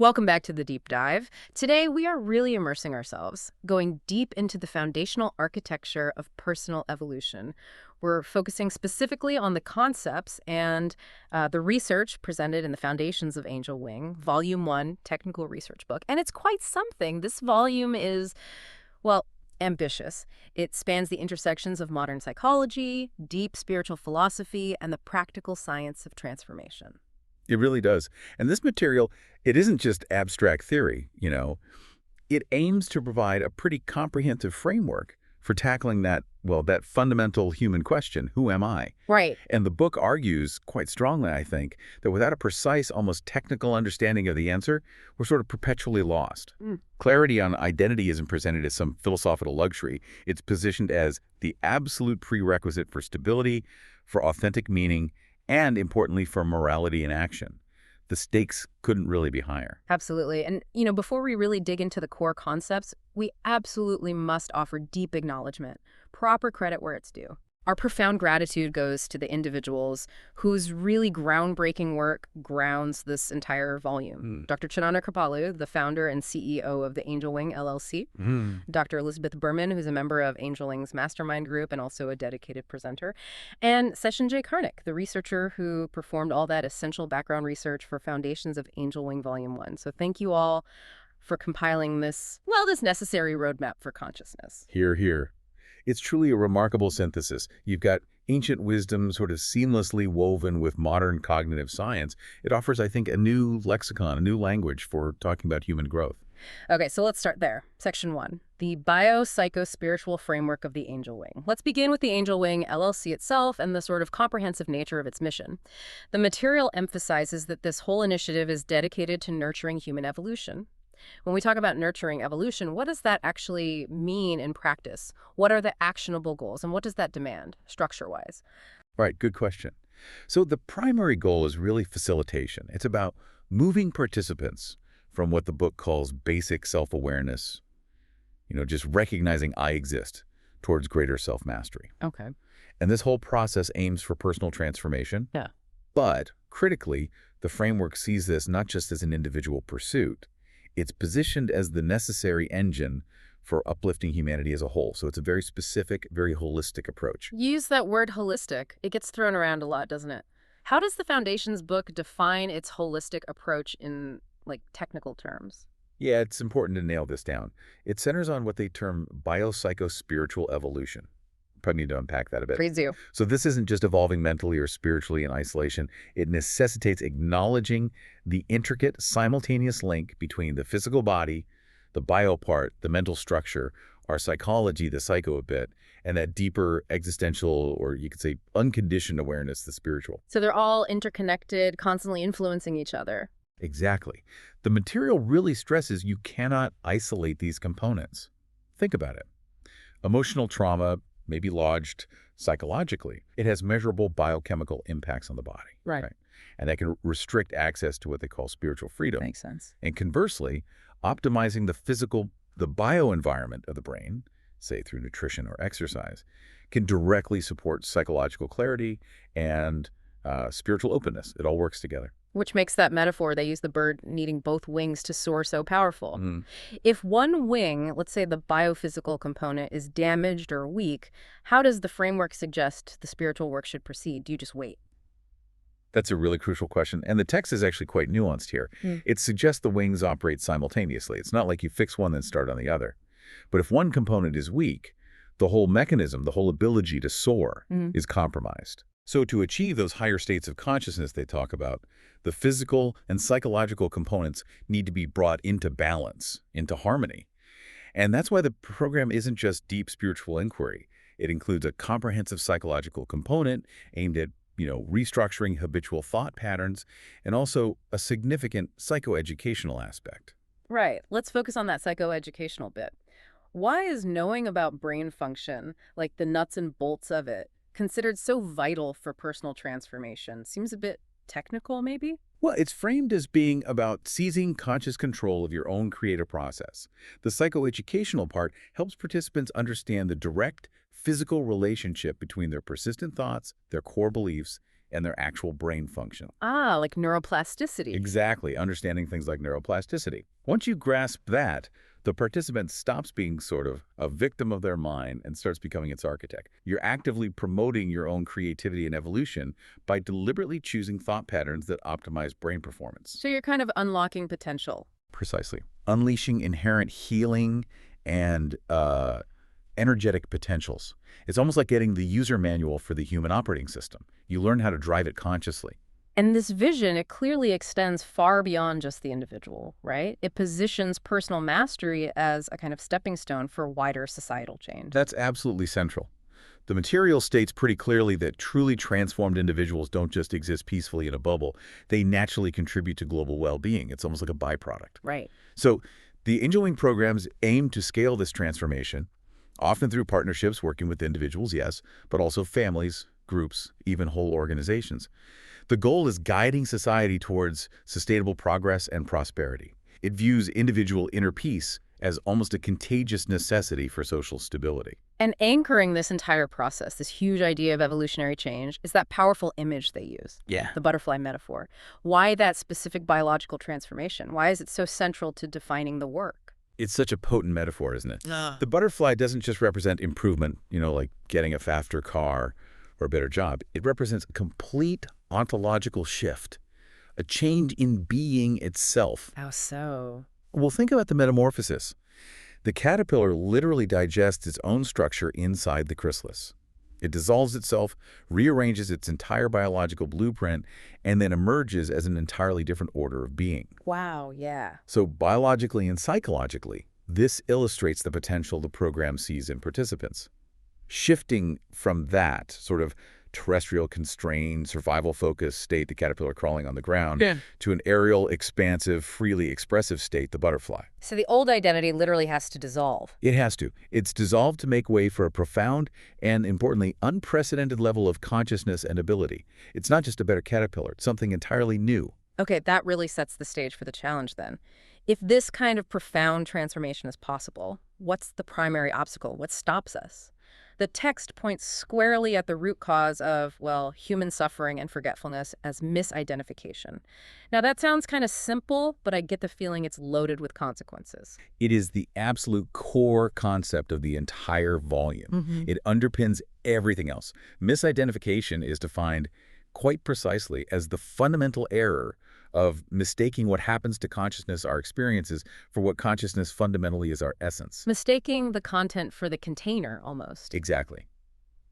Welcome back to the deep dive. Today, we are really immersing ourselves, going deep into the foundational architecture of personal evolution. We're focusing specifically on the concepts and the research presented in the Foundations of Angel Wing, Volume 1, technical research book. And it's quite something. This volume is, well, ambitious. It spans the intersections of modern psychology, deep spiritual philosophy, and the practical science of transformation. It really does. And this material, it isn't just abstract theory. It aims to provide a pretty comprehensive framework for tackling that fundamental human question, who am I? Right. And the book argues quite strongly, I think, that without a precise, almost technical understanding of the answer, we're sort of perpetually lost. Clarity on identity isn't presented as some philosophical luxury. It's positioned as the absolute prerequisite for stability, for authentic meaning, and importantly, for morality in action. The stakes couldn't really be higher. Absolutely. And, before we really dig into the core concepts, we absolutely must offer deep acknowledgement, proper credit where it's due. Our profound gratitude goes to the individuals whose really groundbreaking work grounds this entire volume. Dr. Chinana Kripalu, the founder and CEO of the Angel Wing LLC. Dr. Elizabeth Berman, who's a member of Angel Wing's mastermind group and also a dedicated presenter. And Sachin Karnik, the researcher who performed all that essential background research for Foundations of Angel Wing Volume 1. So thank you all for compiling this necessary roadmap for consciousness. Hear, hear. It's truly a remarkable synthesis. You've got ancient wisdom sort of seamlessly woven with modern cognitive science. It offers, I think, a new lexicon, a new language for talking about human growth. Okay, so let's start there. Section 1, the bio-psycho-spiritual framework of the Angel Wing. Let's begin with the Angel Wing LLC itself and the sort of comprehensive nature of its mission. The material emphasizes that this whole initiative is dedicated to nurturing human evolution. When we talk about nurturing evolution, what does that actually mean in practice? What are the actionable goals, and what does that demand, structure-wise? Right, good question. So the primary goal is really facilitation. It's about moving participants from what the book calls basic self-awareness, just recognizing I exist, towards greater self-mastery. Okay. And this whole process aims for personal transformation. Yeah. But critically, the framework sees this not just as an individual pursuit. It's positioned as the necessary engine for uplifting humanity as a whole. So it's a very specific, very holistic approach. You use that word holistic. It gets thrown around a lot, doesn't it? How does the Foundations book define its holistic approach in, technical terms? Yeah, it's important to nail this down. It centers on what they term bio-psycho-spiritual evolution. Probably need to unpack that a bit. Please do. So this isn't just evolving mentally or spiritually in isolation. It necessitates acknowledging the intricate, simultaneous link between the physical body, the bio part, the mental structure, our psychology, the psycho a bit, and that deeper existential, or you could say unconditioned awareness, the spiritual. So they're all interconnected, constantly influencing each other. Exactly. The material really stresses you cannot isolate these components. Think about it. Emotional trauma may be lodged psychologically. It has measurable biochemical impacts on the body. Right. And that can restrict access to what they call spiritual freedom. Makes sense. And conversely, optimizing the bioenvironment of the brain, say through nutrition or exercise, can directly support psychological clarity and spiritual openness. It all works together. Which makes that metaphor they use the bird needing both wings to soar so powerful. If one wing, let's say the biophysical component, is damaged or weak, how does the framework suggest the spiritual work should proceed? Do you just wait? That's a really crucial question, and the text is actually quite nuanced here. It suggests the wings operate simultaneously. It's not like you fix one then start on the other. But if one component is weak, the whole mechanism, the whole ability to soar is compromised. So to achieve those higher states of consciousness they talk about, the physical and psychological components need to be brought into balance, into harmony. And that's why the program isn't just deep spiritual inquiry. It includes a comprehensive psychological component aimed at, restructuring habitual thought patterns, and also a significant psychoeducational aspect. Right. Let's focus on that psychoeducational bit. Why is knowing about brain function, like the nuts and bolts of it, considered so vital for personal transformation? Seems a bit technical, maybe? Well, it's framed as being about seizing conscious control of your own creative process. The psychoeducational part helps participants understand the direct physical relationship between their persistent thoughts, their core beliefs, and their actual brain function. Ah, like neuroplasticity. Exactly, understanding things like neuroplasticity. Once you grasp that, the participant stops being sort of a victim of their mind and starts becoming its architect. You're actively promoting your own creativity and evolution by deliberately choosing thought patterns that optimize brain performance. So you're kind of unlocking potential. Precisely. Unleashing inherent healing and energetic potentials. It's almost like getting the user manual for the human operating system. You learn how to drive it consciously. And this vision, it clearly extends far beyond just the individual, right? It positions personal mastery as a kind of stepping stone for wider societal change. That's absolutely central. The material states pretty clearly that truly transformed individuals don't just exist peacefully in a bubble. They naturally contribute to global well-being. It's almost like a byproduct. Right. So the Angel Wing programs aim to scale this transformation, often through partnerships working with individuals, yes, but also families, groups, even whole organizations. The goal is guiding society towards sustainable progress and prosperity. It views individual inner peace as almost a contagious necessity for social stability. And anchoring this entire process, this huge idea of evolutionary change, is that powerful image they use. Yeah. The butterfly metaphor. Why that specific biological transformation? Why is it so central to defining the work? It's such a potent metaphor, isn't it? The butterfly doesn't just represent improvement, like getting a faster car or a better job. It represents a complete ontological shift, a change in being itself. How so? Well, think about the metamorphosis. The caterpillar literally digests its own structure inside the chrysalis. It dissolves itself, rearranges its entire biological blueprint, and then emerges as an entirely different order of being. Wow, yeah. So biologically and psychologically, this illustrates the potential the program sees in participants. Shifting from that sort of terrestrial, constrained, survival-focused state, the caterpillar crawling on the ground, to an aerial, expansive, freely expressive state, the butterfly. So the old identity literally has to dissolve. It has to. It's dissolved to make way for a profound and, importantly, unprecedented level of consciousness and ability. It's not just a better caterpillar. It's something entirely new. Okay, that really sets the stage for the challenge then. If this kind of profound transformation is possible, what's the primary obstacle? What stops us? The text points squarely at the root cause of, well, human suffering and forgetfulness as misidentification. Now, that sounds kind of simple, but I get the feeling it's loaded with consequences. It is the absolute core concept of the entire volume. It underpins everything else. Misidentification is defined quite precisely as the fundamental error of mistaking what happens to consciousness, our experiences, for what consciousness fundamentally is our essence. Mistaking the content for the container, almost. Exactly.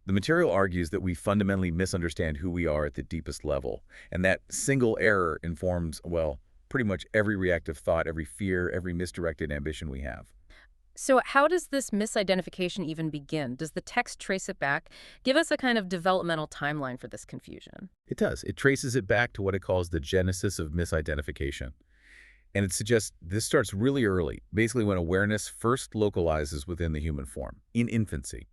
The material argues that we fundamentally misunderstand who we are at the deepest level, and that single error informs, well, pretty much every reactive thought, every fear, every misdirected ambition we have. So how does this misidentification even begin? Does the text trace it back? Give us a kind of developmental timeline for this confusion. It does. It traces it back to what it calls the genesis of misidentification. And it suggests this starts really early, basically when awareness first localizes within the human form, in infancy.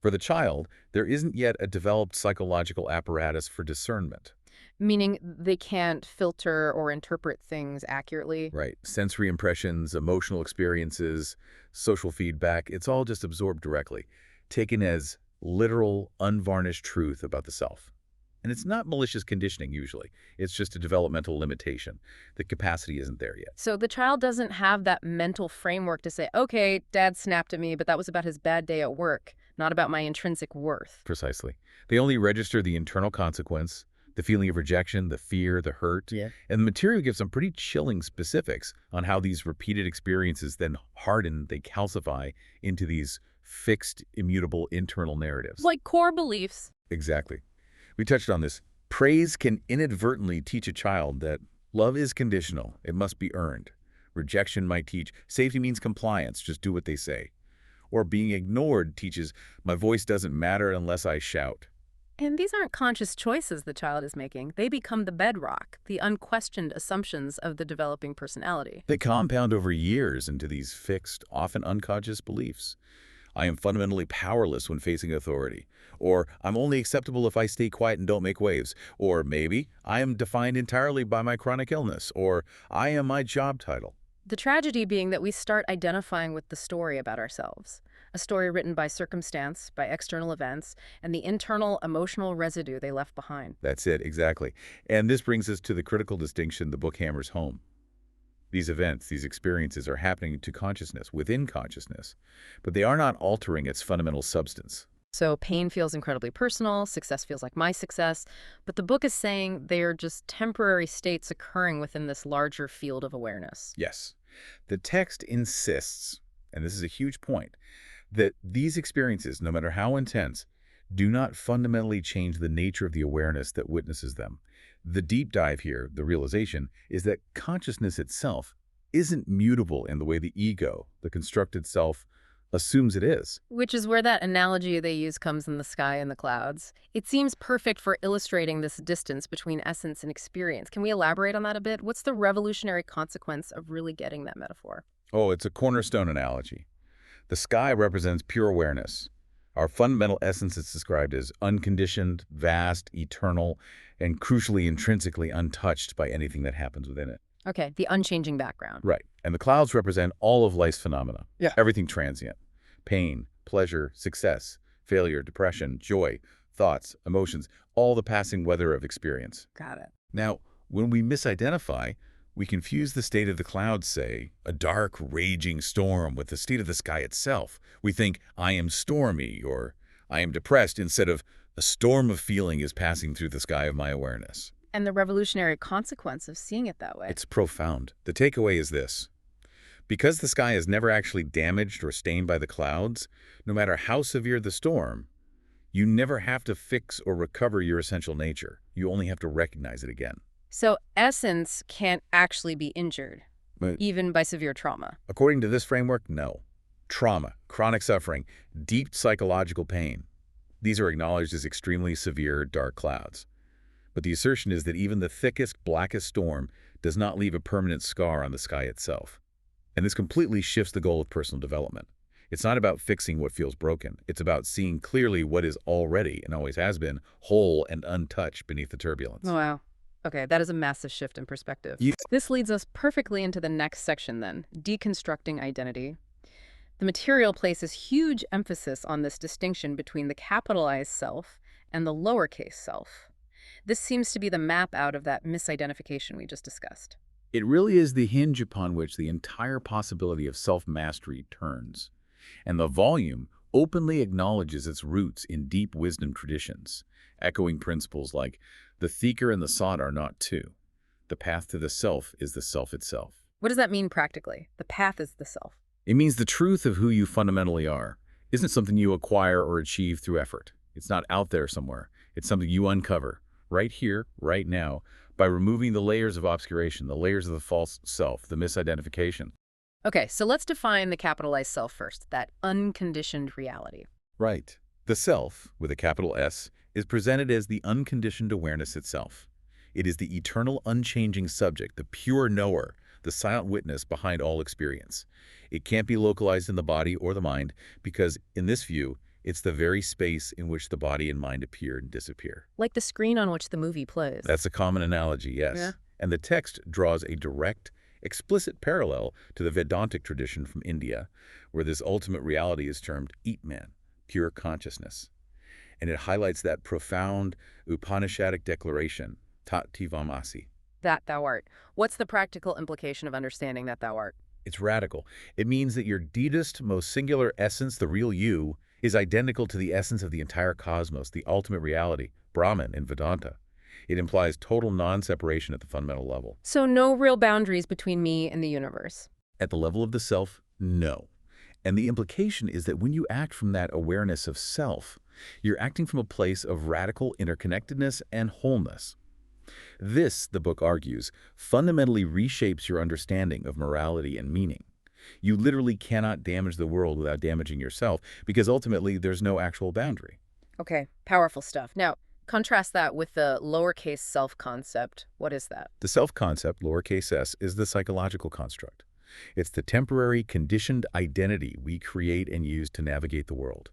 For the child, there isn't yet a developed psychological apparatus for discernment. Meaning they can't filter or interpret things accurately? Right. Sensory impressions, emotional experiences, social feedback, it's all just absorbed directly, taken as literal, unvarnished truth about the self. And it's not malicious conditioning, usually. It's just a developmental limitation. The capacity isn't there yet. So the child doesn't have that mental framework to say, okay, dad snapped at me, but that was about his bad day at work, not about my intrinsic worth. Precisely. They only register the internal consequence, the feeling of rejection, the fear, the hurt. And the material gives some pretty chilling specifics on how these repeated experiences then harden, they calcify into these fixed, immutable internal narratives. Like core beliefs. Exactly. We touched on this. Praise can inadvertently teach a child that love is conditional. It must be earned. Rejection might teach safety means compliance. Just do what they say. Or being ignored teaches my voice doesn't matter unless I shout. And these aren't conscious choices the child is making. They become the bedrock, the unquestioned assumptions of the developing personality. They compound over years into these fixed, often unconscious beliefs. I am fundamentally powerless when facing authority. Or I'm only acceptable if I stay quiet and don't make waves. Or maybe I am defined entirely by my chronic illness. Or I am my job title. The tragedy being that we start identifying with the story about ourselves, a story written by circumstance, by external events, and the internal emotional residue they left behind. That's it, exactly. And this brings us to the critical distinction the book hammers home. These events, these experiences are happening to consciousness, within consciousness, but they are not altering its fundamental substance. So pain feels incredibly personal, success feels like my success, but the book is saying they are just temporary states occurring within this larger field of awareness. Yes, the text insists, and this is a huge point, that these experiences, no matter how intense, do not fundamentally change the nature of the awareness that witnesses them. The deep dive here, the realization, is that consciousness itself isn't mutable in the way the ego, the constructed self, assumes it is. Which is where that analogy they use comes in the sky and the clouds. It seems perfect for illustrating this distance between essence and experience. Can we elaborate on that a bit? What's the revolutionary consequence of really getting that metaphor? Oh, it's a cornerstone analogy. The sky represents pure awareness. Our fundamental essence is described as unconditioned, vast, eternal, and crucially intrinsically untouched by anything that happens within it. Okay, the unchanging background. Right. And the clouds represent all of life's phenomena. Yeah. Everything transient. Pain, pleasure, success, failure, depression, joy, thoughts, emotions, all the passing weather of experience. Got it. Now, when we misidentify, we confuse the state of the clouds, say, a dark, raging storm, with the state of the sky itself. We think, I am stormy, or I am depressed, instead of a storm of feeling is passing through the sky of my awareness. And the revolutionary consequence of seeing it that way. It's profound. The takeaway is this. Because the sky is never actually damaged or stained by the clouds, no matter how severe the storm, you never have to fix or recover your essential nature. You only have to recognize it again. So essence can't actually be injured, But even by severe trauma. according to this framework, no. Trauma, chronic suffering, deep psychological pain. These are acknowledged as extremely severe dark clouds. But the assertion is that even the thickest, blackest storm does not leave a permanent scar on the sky itself. And this completely shifts the goal of personal development. It's not about fixing what feels broken. It's about seeing clearly what is already, and always has been, whole and untouched beneath the turbulence. Oh, wow. Okay, that is a massive shift in perspective. Yes. This leads us perfectly into the next section then, deconstructing identity. The material places huge emphasis on this distinction between the capitalized self and the lowercase self. This seems to be the map out of that misidentification we just discussed. It really is the hinge upon which the entire possibility of self-mastery turns. And the volume openly acknowledges its roots in deep wisdom traditions, echoing principles like, the seeker and the sought are not two. The path to the self is the self itself. What does that mean practically? The path is the self. It means the truth of who you fundamentally are isn't something you acquire or achieve through effort. It's not out there somewhere. It's something you uncover, right here, right now, by removing the layers of obscuration, the layers of the false self, the misidentification. Okay, so let's define the capitalized self first, that unconditioned reality. Right. The self, with a capital S, is presented as the unconditioned awareness itself. It is the eternal, unchanging subject, the pure knower, the silent witness behind all experience. It can't be localized in the body or the mind because, in this view, it's the very space in which the body and mind appear and disappear. Like the screen on which the movie plays. That's a common analogy, yes. Yeah. And the text draws a direct, explicit parallel to the Vedantic tradition from India, where this ultimate reality is termed Atman, pure consciousness. And it highlights that profound Upanishadic declaration, Tat Tvamasi. That thou art. What's the practical implication of understanding that thou art? It's radical. It means that your deepest, most singular essence, the real you, is identical to the essence of the entire cosmos, the ultimate reality, Brahman in Vedanta. It implies total non-separation at the fundamental level. So no real boundaries between me and the universe. At the level of the self, no. And the implication is that when you act from that awareness of self, you're acting from a place of radical interconnectedness and wholeness. This, the book argues, fundamentally reshapes your understanding of morality and meaning. You literally cannot damage the world without damaging yourself, because ultimately there's no actual boundary. Okay, powerful stuff. Now, contrast that with the lowercase self concept. What is that? The self-concept, lowercase s, is the psychological construct. It's the temporary, conditioned identity we create and use to navigate the world.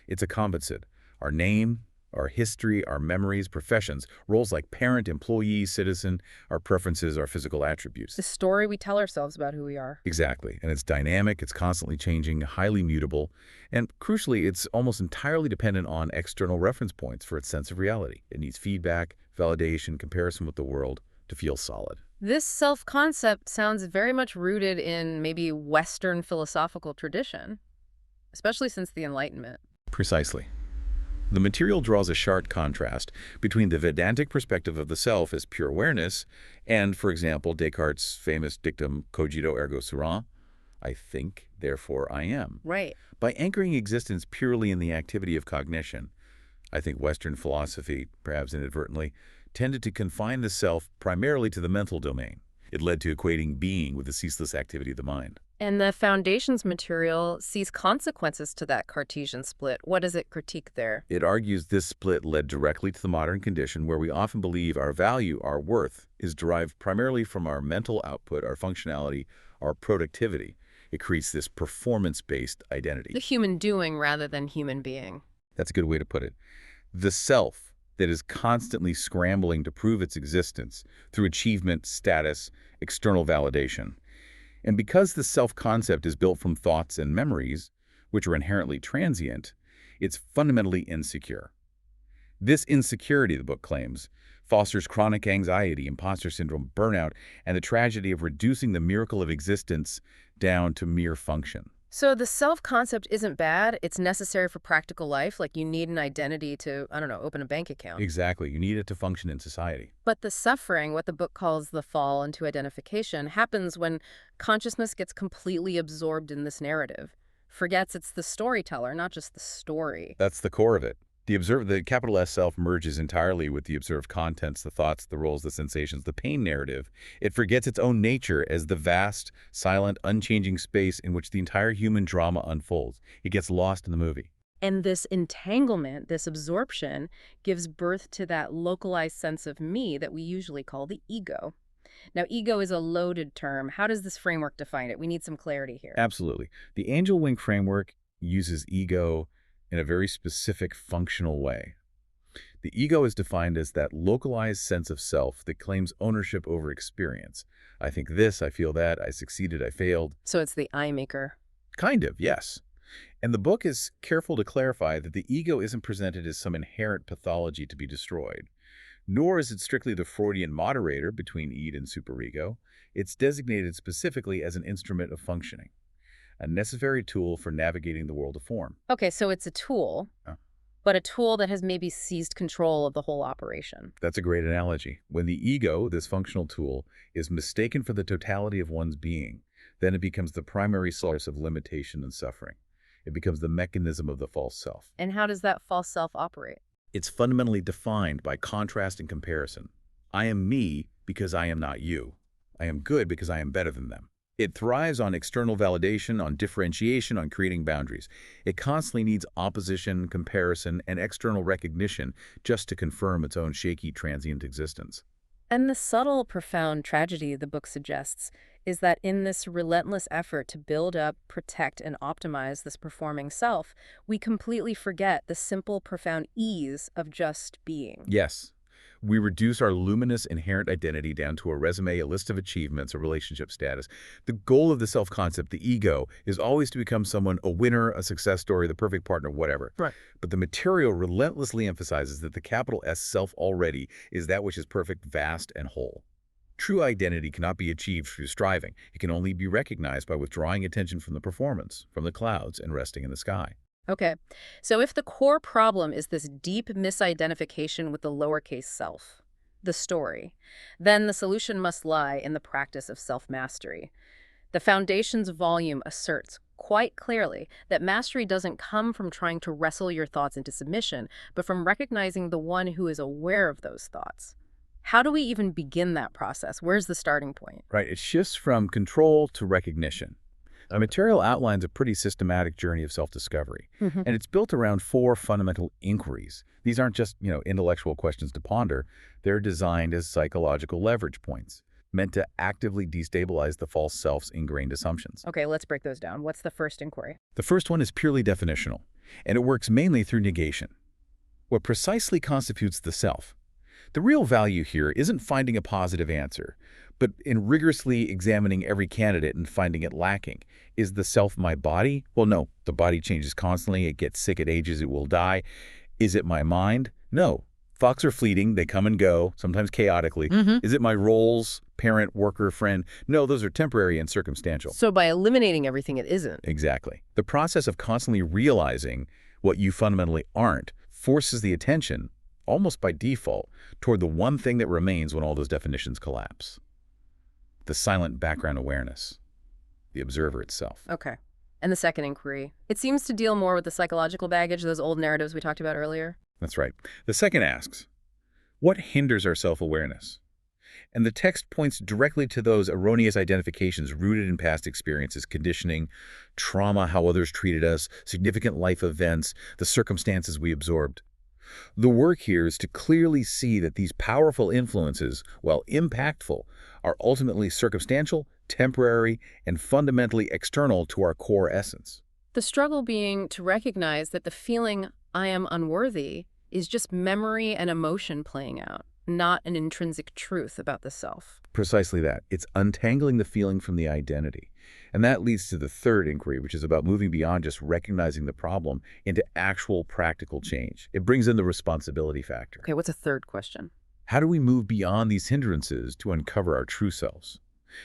It's a composite, our name, Our history, our memories, professions, roles like parent, employee, citizen, our preferences, our physical attributes. The story we tell ourselves about who we are. Exactly. And it's dynamic, it's constantly changing, highly mutable, and crucially, it's almost entirely dependent on external reference points for its sense of reality. It needs feedback, validation, comparison with the world to feel solid. This self-concept sounds very much rooted in maybe Western philosophical tradition, especially since the Enlightenment. Precisely. The material draws a sharp contrast between the Vedantic perspective of the self as pure awareness and, for example, Descartes' famous dictum, cogito ergo sum, I think, therefore I am. Right. By anchoring existence purely in the activity of cognition, I think Western philosophy, perhaps inadvertently, tended to confine the self primarily to the mental domain. It led to equating being with the ceaseless activity of the mind. And the Foundations material sees consequences to that Cartesian split. What does it critique there? It argues this split led directly to the modern condition where we often believe our value, our worth, is derived primarily from our mental output, our functionality, our productivity. It creates this performance-based identity. The human doing rather than human being. That's a good way to put it. The self that is constantly scrambling to prove its existence through achievement, status, external validation. And because the self-concept is built from thoughts and memories, which are inherently transient, it's fundamentally insecure. This insecurity, the book claims, fosters chronic anxiety, imposter syndrome, burnout, and the tragedy of reducing the miracle of existence down to mere function. So the self-concept isn't bad. It's necessary for practical life. Like you need an identity to, I don't know, open a bank account. Exactly. You need it to function in society. But the suffering, what the book calls the fall into identification, happens when consciousness gets completely absorbed in this narrative. Forgets it's the storyteller, not just the story. That's the core of it. The capital S self merges entirely with the observed contents, the thoughts, the roles, the sensations, the pain narrative. It forgets its own nature as the vast, silent, unchanging space in which the entire human drama unfolds. It gets lost in the movie. And this entanglement, this absorption, gives birth to that localized sense of me that we usually call the ego. Now, ego is a loaded term. How does this framework define it? We need some clarity here. Absolutely. The angel wing framework uses ego in a very specific functional way. The ego is defined as that localized sense of self that claims ownership over experience. I think this, I feel that, I succeeded, I failed. So it's the I maker. Kind of, yes. And the book is careful to clarify that the ego isn't presented as some inherent pathology to be destroyed, nor is it strictly the Freudian moderator between id and superego. It's designated specifically as an instrument of functioning, a necessary tool for navigating the world of form. Okay, so it's a tool, but a tool that has maybe seized control of the whole operation. That's a great analogy. When the ego, this functional tool, is mistaken for the totality of one's being, then it becomes the primary source of limitation and suffering. It becomes the mechanism of the false self. And how does that false self operate? It's fundamentally defined by contrast and comparison. I am me because I am not you. I am good because I am better than them. It thrives on external validation, on differentiation, on creating boundaries. It constantly needs opposition, comparison, and external recognition just to confirm its own shaky, transient existence. And the subtle, profound tragedy the book suggests is that in this relentless effort to build up, protect, and optimize this performing self, we completely forget the simple, profound ease of just being. Yes. We reduce our luminous inherent identity down to a resume, a list of achievements, a relationship status. The goal of the self-concept, the ego, is always to become someone, a winner, a success story, the perfect partner, whatever. Right. But the material relentlessly emphasizes that the capital S self already is that which is perfect, vast, and whole. True identity cannot be achieved through striving. It can only be recognized by withdrawing attention from the performance, from the clouds, and resting in the sky. Okay, so if the core problem is this deep misidentification with the lowercase self, the story, then the solution must lie in the practice of self-mastery. The Foundation's volume asserts quite clearly that mastery doesn't come from trying to wrestle your thoughts into submission, but from recognizing the one who is aware of those thoughts. How do we even begin that process? Where's the starting point? Right, it shifts from control to recognition. The material outlines a pretty systematic journey of self-discovery, and it's built around 4 fundamental inquiries. These aren't just, intellectual questions to ponder. They're designed as psychological leverage points, meant to actively destabilize the false self's ingrained assumptions. Okay, let's break those down. What's the first inquiry? The first one is purely definitional, and it works mainly through negation. what precisely constitutes the self. The real value here isn't finding a positive answer, but in rigorously examining every candidate and finding it lacking. Is the self my body? Well, no. The body changes constantly. It gets sick, it ages, it will die. Is it my mind? No. Thoughts are fleeting. They come and go, sometimes chaotically. Is it my roles, parent, worker, friend? No, those are temporary and circumstantial. So by eliminating everything, it isn't. Exactly. The process of constantly realizing what you fundamentally aren't forces the attention, almost by default, toward the one thing that remains when all those definitions collapse. The silent background awareness, the observer itself. Okay. And the second inquiry. It seems to deal more with the psychological baggage, those old narratives we talked about earlier. That's right. The second asks, what hinders our self-awareness? And the text points directly to those erroneous identifications rooted in past experiences, conditioning, trauma, how others treated us, significant life events, the circumstances we absorbed. The work here is to clearly see that these powerful influences, while impactful, are ultimately circumstantial, temporary, and fundamentally external to our core essence. The struggle being to recognize that the feeling I am unworthy is just memory and emotion playing out, not an intrinsic truth about the self. Precisely that. It's untangling the feeling from the identity. And that leads to the third inquiry, which is about moving beyond just recognizing the problem into actual practical change. It brings in the responsibility factor. Okay, what's a third question? How do we move beyond these hindrances to uncover our true selves?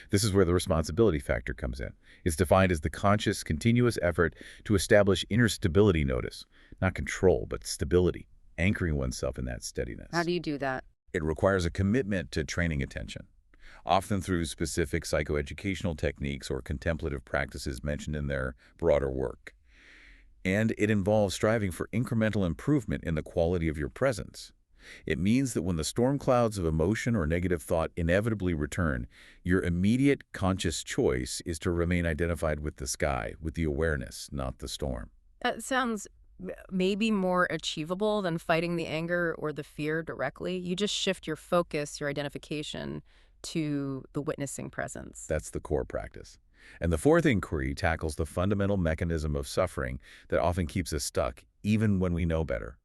This is where the responsibility factor comes in. It's defined as the conscious, continuous effort to establish inner stability, notice, not control, but stability, anchoring oneself in that steadiness. How do you do that? It requires a commitment to training attention, often through specific psychoeducational techniques or contemplative practices mentioned in their broader work. And it involves striving for incremental improvement in the quality of your presence. It means that when the storm clouds of emotion or negative thought inevitably return, your immediate conscious choice is to remain identified with the sky, with the awareness, not the storm. That sounds maybe more achievable than fighting the anger or the fear directly. You just shift your focus, your identification, to the witnessing presence. That's the core practice. And the fourth inquiry tackles the fundamental mechanism of suffering that often keeps us stuck, even when we know better.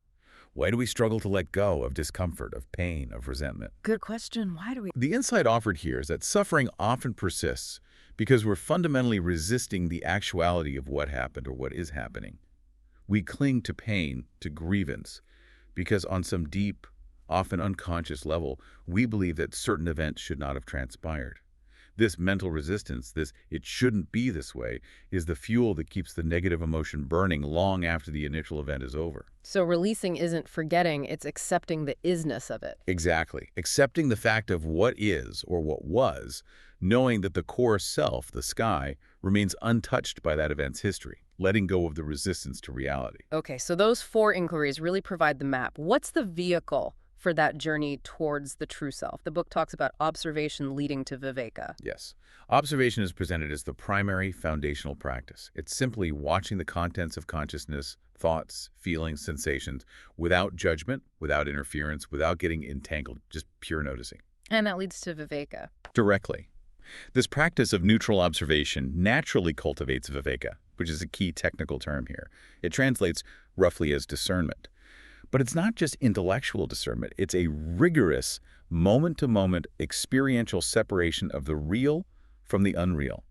Why do we struggle to let go of discomfort, of pain, of resentment? Good question. Why do we? The insight offered here is that suffering often persists because we're fundamentally resisting the actuality of what happened or what is happening. We cling to pain, to grievance, because on some deep, often unconscious level, we believe that certain events should not have transpired. This mental resistance, this "it shouldn't be this way," is the fuel that keeps the negative emotion burning long after the initial event is over. So releasing isn't forgetting, it's accepting the isness of it. Exactly. Accepting the fact of what is or what was, knowing that the core self, the sky, remains untouched by that event's history, letting go of the resistance to reality. Okay, so those four inquiries really provide the map. What's the vehicle for that journey towards the true self? The book talks about observation leading to viveka. Yes. Observation is presented as the primary foundational practice. It's simply watching the contents of consciousness, thoughts, feelings, sensations, without judgment, without interference, without getting entangled, just pure noticing. And that leads to viveka. Directly. This practice of neutral observation naturally cultivates viveka, which is a key technical term here. It translates roughly as discernment. But it's not just intellectual discernment. It's a rigorous, moment-to-moment experiential separation of the real from the unreal,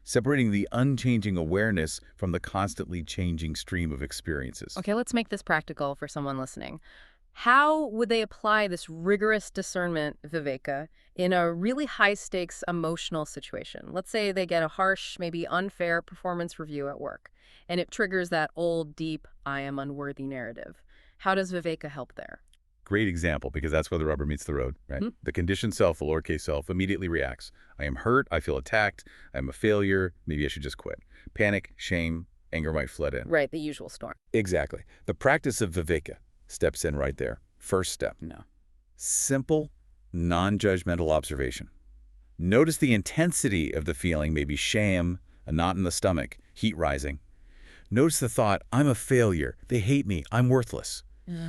separating the unchanging awareness from the constantly changing stream of experiences. Okay, let's make this practical for someone listening. How would they apply this rigorous discernment, viveka, in a really high-stakes emotional situation? Let's say they get a harsh, maybe unfair performance review at work, and it triggers that old, deep, I am unworthy narrative. How does viveka help there? Great example, because that's where the rubber meets the road, right? The conditioned self, the lowercase self, immediately reacts. I am hurt, I feel attacked, I'm a failure, maybe I should just quit. Panic, shame, anger might flood in. Right, the usual storm. Exactly. The practice of viveka steps in right there. First step. No. Simple, non-judgmental observation. Notice the intensity of the feeling, maybe shame, a knot in the stomach, heat rising. Notice the thought, I'm a failure, they hate me, I'm worthless.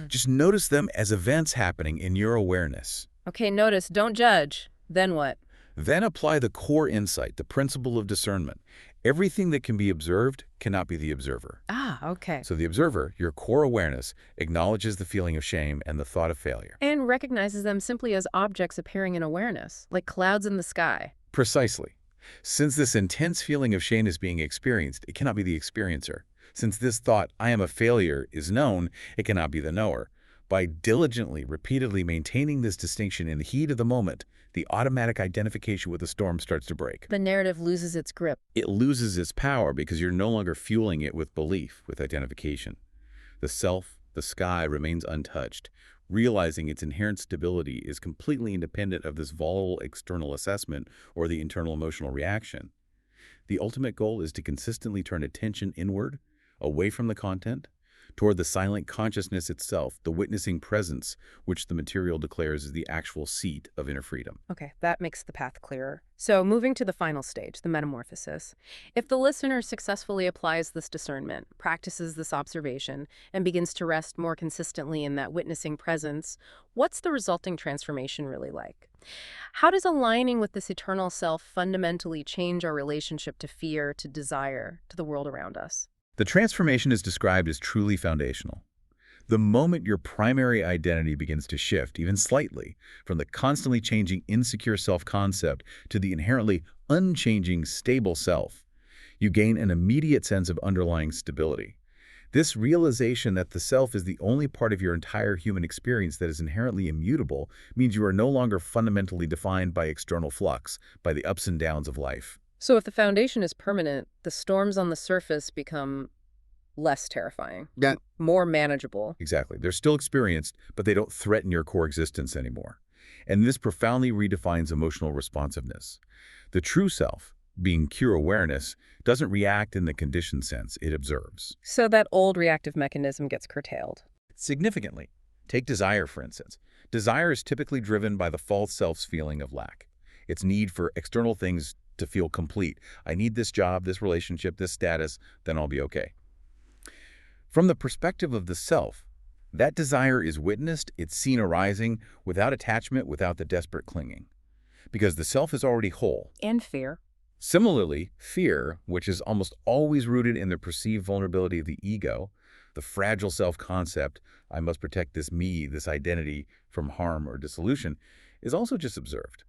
Just notice them as events happening in your awareness. Okay, notice, don't judge. Then what? Then apply the core insight, the principle of discernment. Everything that can be observed cannot be the observer. Ah, okay. So the observer, your core awareness, acknowledges the feeling of shame and the thought of failure. And recognizes them simply as objects appearing in awareness, like clouds in the sky. Precisely. Since this intense feeling of shame is being experienced, it cannot be the experiencer. Since this thought, I am a failure, is known, it cannot be the knower. By diligently, repeatedly maintaining this distinction in the heat of the moment, the automatic identification with the storm starts to break. The narrative loses its grip. It loses its power because you're no longer fueling it with belief, with identification. The self, the sky, remains untouched. Realizing its inherent stability is completely independent of this volatile external assessment or the internal emotional reaction. The ultimate goal is to consistently turn attention inward, away from the content, toward the silent consciousness itself, the witnessing presence, which the material declares is the actual seat of inner freedom. Okay, that makes the path clearer. So moving to the final stage, the metamorphosis. If the listener successfully applies this discernment, practices this observation, and begins to rest more consistently in that witnessing presence, what's the resulting transformation really like? How does aligning with this eternal self fundamentally change our relationship to fear, to desire, to the world around us? The transformation is described as truly foundational. The moment your primary identity begins to shift, even slightly, from the constantly changing insecure self-concept to the inherently unchanging stable self, you gain an immediate sense of underlying stability. This realization that the self is the only part of your entire human experience that is inherently immutable means you are no longer fundamentally defined by external flux, by the ups and downs of life. So if the foundation is permanent, the storms on the surface become less terrifying, Yeah. more manageable. Exactly. They're still experienced, but they don't threaten your core existence anymore. And this profoundly redefines emotional responsiveness. The true self, being pure awareness, doesn't react in the conditioned sense, it observes. So that old reactive mechanism gets curtailed. Significantly, take desire, for instance. Desire is typically driven by the false self's feeling of lack. Its need for external things to feel complete. I need this job, this relationship, this status, then I'll be okay. From the perspective of the self, that desire is witnessed, it's seen arising without attachment, without the desperate clinging. Because the self is already whole. And fear. Similarly, fear, which is almost always rooted in the perceived vulnerability of the ego, the fragile self-concept, I must protect this me, this identity, from harm or dissolution, is also just observed.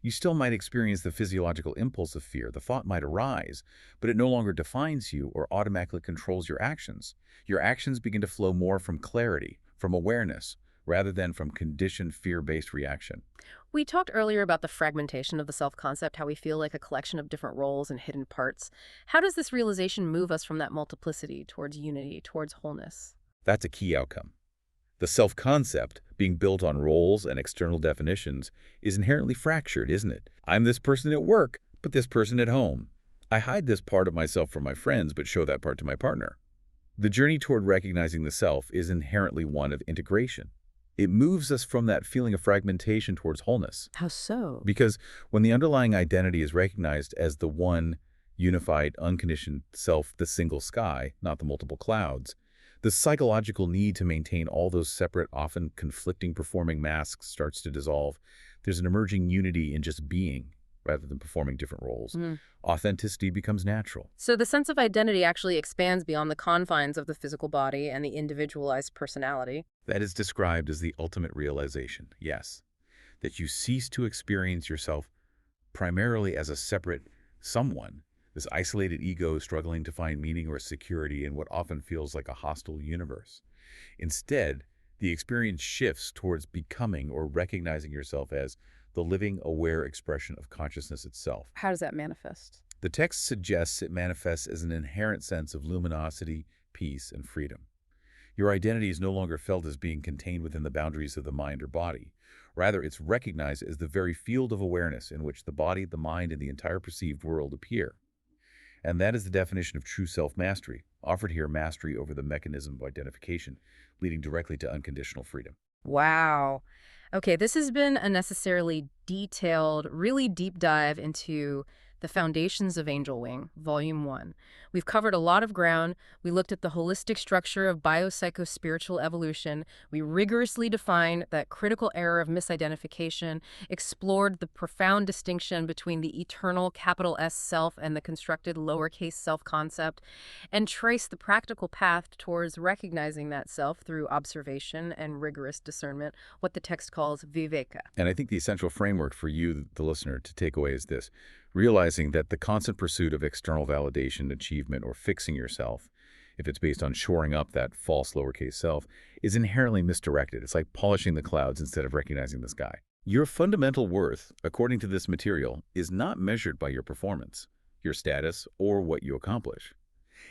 You still might experience the physiological impulse of fear. The thought might arise, but it no longer defines you or automatically controls your actions. Your actions begin to flow more from clarity, from awareness, rather than from conditioned fear-based reaction. We talked earlier about the fragmentation of the self-concept, how we feel like a collection of different roles and hidden parts. How does this realization move us from that multiplicity towards unity, towards wholeness? That's a key outcome. The self-concept, being built on roles and external definitions, is inherently fractured, isn't it? I'm this person at work, but this person at home. I hide this part of myself from my friends, but show that part to my partner. The journey toward recognizing the self is inherently one of integration. It moves us from that feeling of fragmentation towards wholeness. How so? Because when the underlying identity is recognized as the one, unified, unconditioned self, the single sky, not the multiple clouds, the psychological need to maintain all those separate, often conflicting performing masks starts to dissolve. There's an emerging unity in just being, rather than performing different roles. Authenticity becomes natural. So the sense of identity actually expands beyond the confines of the physical body and the individualized personality. That is described as the ultimate realization, yes. That you cease to experience yourself primarily as a separate someone, this isolated ego struggling to find meaning or security in what often feels like a hostile universe. Instead, the experience shifts towards becoming or recognizing yourself as the living, aware expression of consciousness itself. How does that manifest? The text suggests it manifests as an inherent sense of luminosity, peace, and freedom. Your identity is no longer felt as being contained within the boundaries of the mind or body. Rather, it's recognized as the very field of awareness in which the body, the mind, and the entire perceived world appear. And that is the definition of true self-mastery, offered here mastery over the mechanism of identification, leading directly to unconditional freedom. Wow. Okay, this has been a necessarily detailed, really deep dive into The Foundations of Angel Wing, Volume 1. We've covered a lot of ground. We looked at the holistic structure of biopsychospiritual evolution. We rigorously defined that critical error of misidentification, explored the profound distinction between the eternal capital S self and the constructed lowercase self concept, and traced the practical path towards recognizing that self through observation and rigorous discernment, what the text calls viveka. And I think the essential framework for you, the listener, to take away is this: realizing that the constant pursuit of external validation, achievement, or fixing yourself, if it's based on shoring up that false lowercase self, is inherently misdirected. It's like polishing the clouds instead of recognizing the sky. Your fundamental worth, according to this material, is not measured by your performance, your status, or what you accomplish.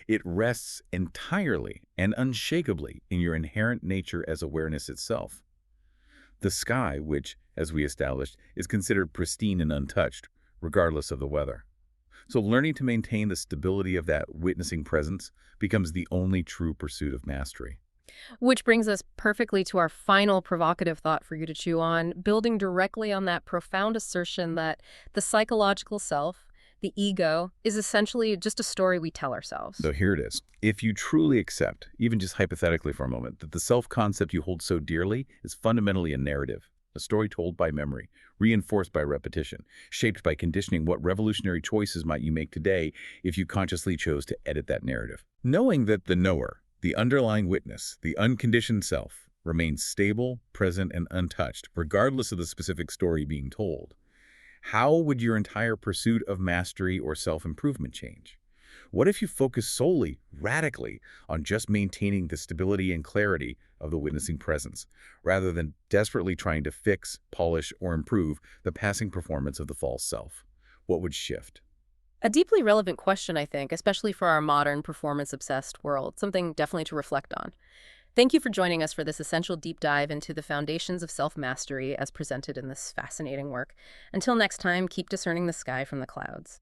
It rests entirely and unshakably in your inherent nature as awareness itself. The sky, which, as we established, is considered pristine and untouched, regardless of the weather. So learning to maintain the stability of that witnessing presence becomes the only true pursuit of mastery. Which brings us perfectly to our final provocative thought for you to chew on, building directly on that profound assertion that the psychological self, the ego, is essentially just a story we tell ourselves. So here it is. If you truly accept, even just hypothetically for a moment, that the self-concept you hold so dearly is fundamentally a narrative, a story told by memory, reinforced by repetition, shaped by conditioning, what revolutionary choices might you make today if you consciously chose to edit that narrative? Knowing that the knower, the underlying witness, the unconditioned self, remains stable, present, and untouched, regardless of the specific story being told, how would your entire pursuit of mastery or self-improvement change? What if you focus solely, radically, on just maintaining the stability and clarity of the witnessing presence, rather than desperately trying to fix, polish, or improve the passing performance of the false self? What would shift? A deeply relevant question, I think, especially for our modern performance-obsessed world, something definitely to reflect on. Thank you for joining us for this essential deep dive into the foundations of self-mastery as presented in this fascinating work. Until next time, keep discerning the sky from the clouds.